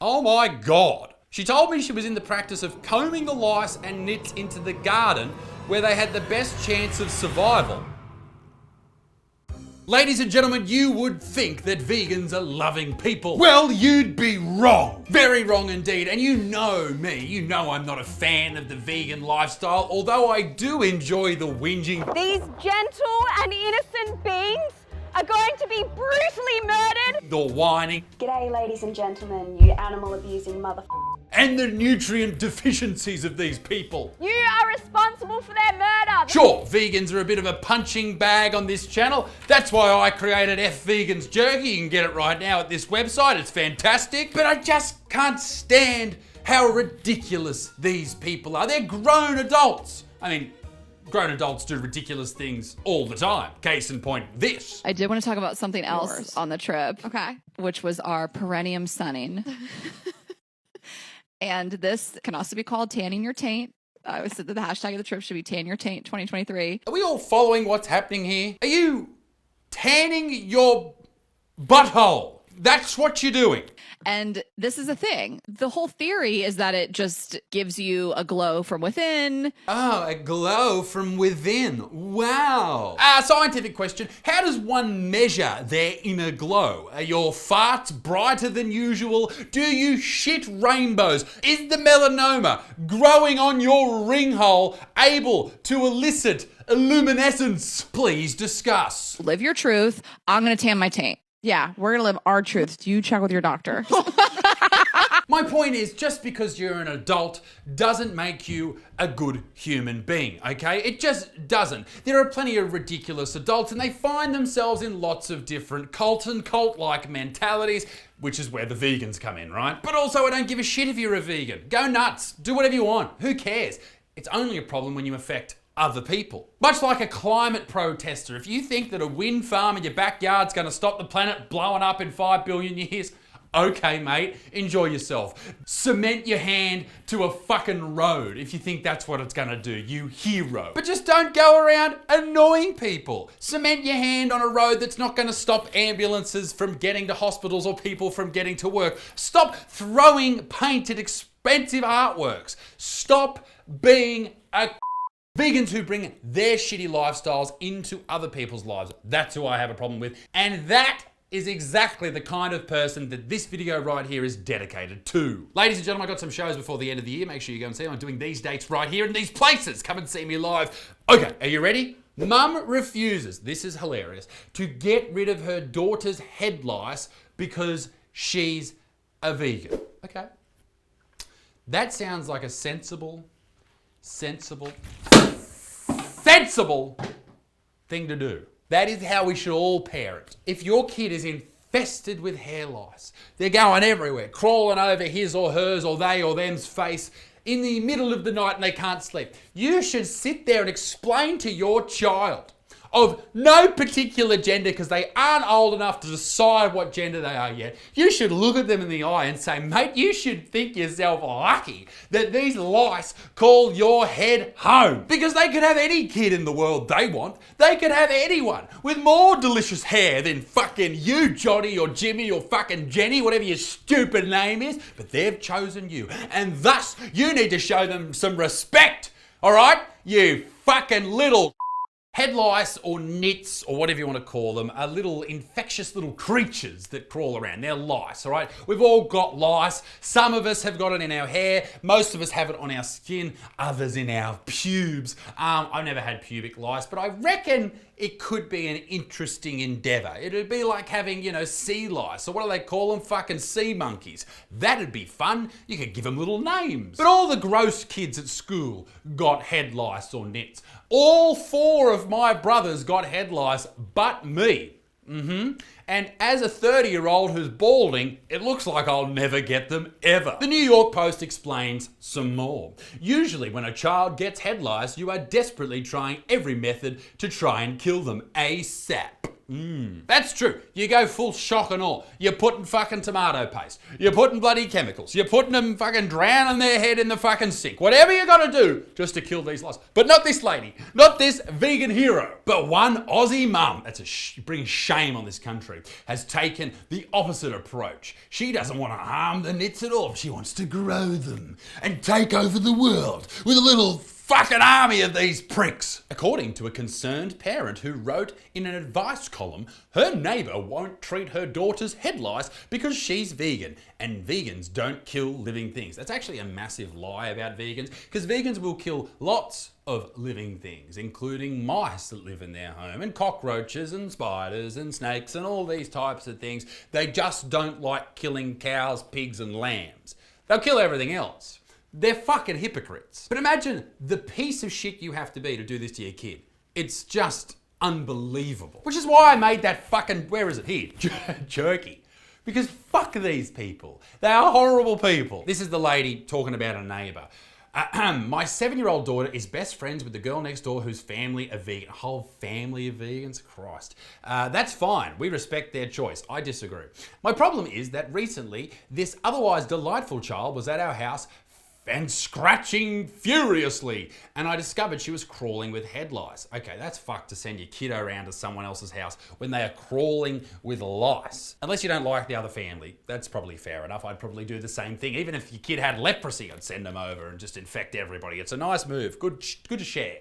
Oh my God. She told me she was in the practice of combing the lice and nits into the garden where they had the best chance of survival. Ladies and gentlemen, you would think that vegans are loving people. Well, you'd be wrong. Very wrong indeed. And you know me. You know I'm not a fan of the vegan lifestyle, although I do enjoy the whinging. These gentle and innocent beings are going to be brutally murdered. The whining. G'day, ladies and gentlemen, you animal-abusing mother... And the nutrient deficiencies of these people. You are responsible for their murder. Sure, vegans are a bit of a punching bag on this channel. That's why I created Vegans Jerky. You can get it right now at this website. It's fantastic. But I just can't stand how ridiculous these people are. They're grown adults. I mean, grown adults do ridiculous things all the time. Case in point, this. I did want to talk about something else Yours. on the trip. Okay. Which was our perennium sunning. And this can also be called tanning your taint. I always said that the hashtag of the trip should be tan your taint 2023. Are we all following what's happening here? Are you tanning your butthole? That's what you're doing. And this is the thing. The whole theory is that it just gives you a glow from within. Oh, a glow from within. Wow. Scientific question. How does one measure their inner glow? Are your farts brighter than usual? Do you shit rainbows? Is the melanoma growing on your ring hole able to elicit illuminescence? Please discuss. Live your truth. I'm going to tan my taint. Yeah, we're going to live our truths. You check with your doctor. My point is, just because you're an adult doesn't make you a good human being, okay? It just doesn't. There are plenty of ridiculous adults and they find themselves in lots of different cult-like mentalities, which is where the vegans come in, right? But also, I don't give a shit if you're a vegan. Go nuts. Do whatever you want. Who cares? It's only a problem when you affect other people. Much like a climate protester, if you think that a wind farm in your backyard's gonna stop the planet blowing up in 5 billion years, okay, mate, enjoy yourself. Cement your hand to a fucking road if you think that's what it's gonna do, you hero. But just don't go around annoying people. Cement your hand on a road that's not gonna stop ambulances from getting to hospitals or people from getting to work. Stop throwing painted expensive artworks. Stop being a vegans who bring their shitty lifestyles into other people's lives. That's who I have a problem with. And that is exactly the kind of person that this video right here is dedicated to. Ladies and gentlemen, I got some shows before the end of the year. Make sure you go and see them. I'm doing these dates right here in these places. Come and see me live. Okay, are you ready? Mum refuses, this is hilarious, to get rid of her daughter's head lice because she's a vegan. Okay. That sounds like a sensible thing to do. That is how we should all parent. If your kid is infested with hair lice, they're going everywhere, crawling over his or hers or they or them's face in the middle of the night and they can't sleep, you should sit there and explain to your child of no particular gender, because they aren't old enough to decide what gender they are yet. You should look at them in the eye and say, mate, you should think yourself lucky that these lice call your head home. Because they could have any kid in the world they want. They could have anyone with more delicious hair than fucking you, Johnny or Jimmy or fucking Jenny, whatever your stupid name is. But they've chosen you. And thus, you need to show them some respect. All right? You fucking little head lice or nits or whatever you want to call them are little infectious little creatures that crawl around. They're lice, all right? We've all got lice. Some of us have got it in our hair. Most of us have it on our skin. Others in our pubes. I've never had pubic lice, but I reckon it could be an interesting endeavor. It'd be like having, sea lice, or what do they call them? Fucking sea monkeys. That'd be fun. You could give them little names. But all the gross kids at school got head lice or nits. All 4 of my brothers got head lice, but me. And as a 30-year-old who's balding, it looks like I'll never get them ever. The New York Post explains some more. Usually when a child gets head lice, you are desperately trying every method to try and kill them ASAP. That's true. You go full shock and awe. You're putting fucking tomato paste. You're putting bloody chemicals. You're putting them fucking drowning their head in the fucking sink. Whatever you gotta do just to kill these lice. But not this lady. Not this vegan hero. But one Aussie mum, that's brings shame on this country, has taken the opposite approach. She doesn't want to harm the nits at all. She wants to grow them and take over the world with a little fucking army of these pricks. According to a concerned parent who wrote in an advice column, her neighbour won't treat her daughter's head lice because she's vegan, and vegans don't kill living things. That's actually a massive lie about vegans, because vegans will kill lots of living things, including mice that live in their home, and cockroaches and spiders and snakes and all these types of things. They just don't like killing cows, pigs and lambs. They'll kill everything else. They're fucking hypocrites. But imagine the piece of shit you have to be to do this to your kid. It's just unbelievable. Which is why I made that fucking, where is it? Here, jerky. Because fuck these people. They are horrible people. This is the lady talking about a neighbour. My 7-year-old daughter is best friends with the girl next door whose family are vegan. A whole family of vegans? Christ. That's fine. We respect their choice. I disagree. My problem is that recently, this otherwise delightful child was at our house and scratching furiously, and I discovered she was crawling with head lice. Okay, that's fucked to send your kiddo around to someone else's house when they are crawling with lice. Unless you don't like the other family, that's probably fair enough. I'd probably do the same thing. Even if your kid had leprosy, I'd send them over and just infect everybody. It's a nice move. Good to share.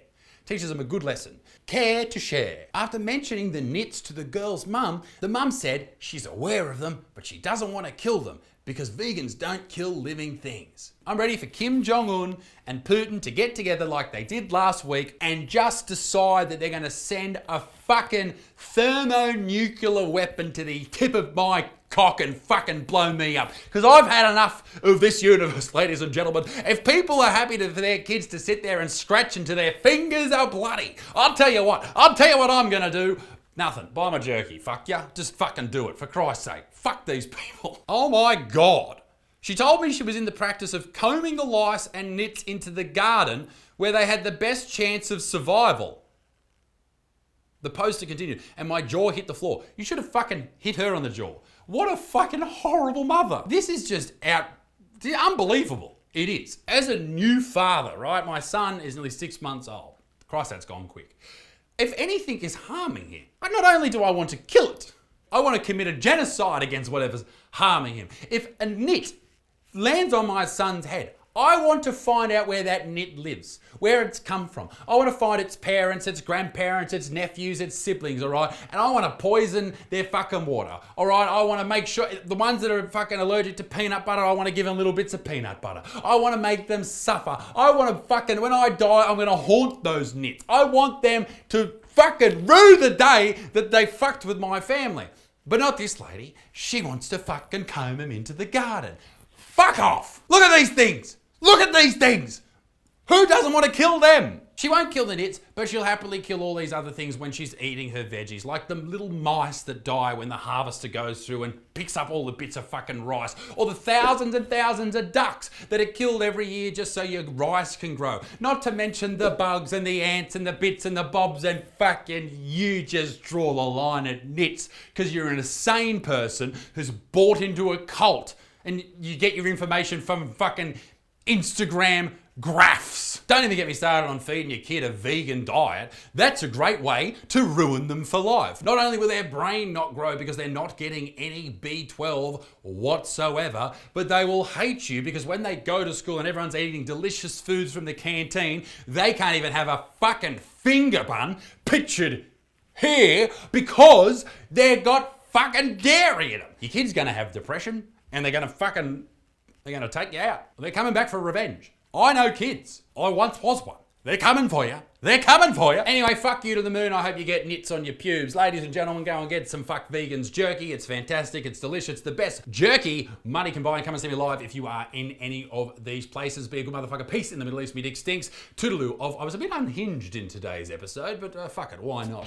Teaches them a good lesson. Care to share. After mentioning the nits to the girl's mum, the mum said she's aware of them, but she doesn't want to kill them because vegans don't kill living things. I'm ready for Kim Jong-un and Putin to get together like they did last week and just decide that they're going to send a fucking thermonuclear weapon to the tip of my cock and fucking blow me up. Because I've had enough of this universe, ladies and gentlemen. If people are happy for their kids to sit there and scratch until their fingers are bloody, I'll tell you what I'm going to do. Nothing. Buy my jerky. Fuck ya. Just fucking do it, for Christ's sake. Fuck these people. Oh my God. She told me she was in the practice of combing the lice and nits into the garden where they had the best chance of survival. The poster continued, and my jaw hit the floor. You should have fucking hit her on the jaw. What a fucking horrible mother. This is just unbelievable. It is. As a new father, right? My son is nearly 6 months old. Christ, that's gone quick. If anything is harming him, not only do I want to kill it, I want to commit a genocide against whatever's harming him. If a nit lands on my son's head, I want to find out where that nit lives, where it's come from. I want to find its parents, its grandparents, its nephews, its siblings, all right? And I want to poison their fucking water, all right? I want to make sure the ones that are fucking allergic to peanut butter, I want to give them little bits of peanut butter. I want to make them suffer. I want to fucking, when I die, I'm going to haunt those nits. I want them to fucking rue the day that they fucked with my family. But not this lady. She wants to fucking comb them into the garden. Fuck off. Look at these things. Look at these things. Who doesn't want to kill them? She won't kill the nits, but she'll happily kill all these other things when she's eating her veggies, like the little mice that die when the harvester goes through and picks up all the bits of fucking rice, or the thousands and thousands of ducks that are killed every year just so your rice can grow. Not to mention the bugs and the ants and the bits and the bobs, and fucking you just draw the line at nits because you're an insane person who's bought into a cult and you get your information from fucking Instagram graphs. Don't even get me started on feeding your kid a vegan diet. That's a great way to ruin them for life. Not only will their brain not grow because they're not getting any B12 whatsoever, but they will hate you because when they go to school and everyone's eating delicious foods from the canteen, they can't even have a fucking finger bun pictured here because they've got fucking dairy in them. Your kid's gonna have depression and they're gonna take you out. They're coming back for revenge. I know kids. I once was one. They're coming for you. They're coming for you. Anyway, fuck you to the moon. I hope you get nits on your pubes. Ladies and gentlemen, go and get some Fuck Vegans Jerky. It's fantastic. It's delicious. It's the best jerky money can buy. Come and see me live if you are in any of these places. Be a good motherfucker. Peace in the Middle East. Me dick stinks. Toodaloo. I was a bit unhinged in today's episode, but fuck it. Why not?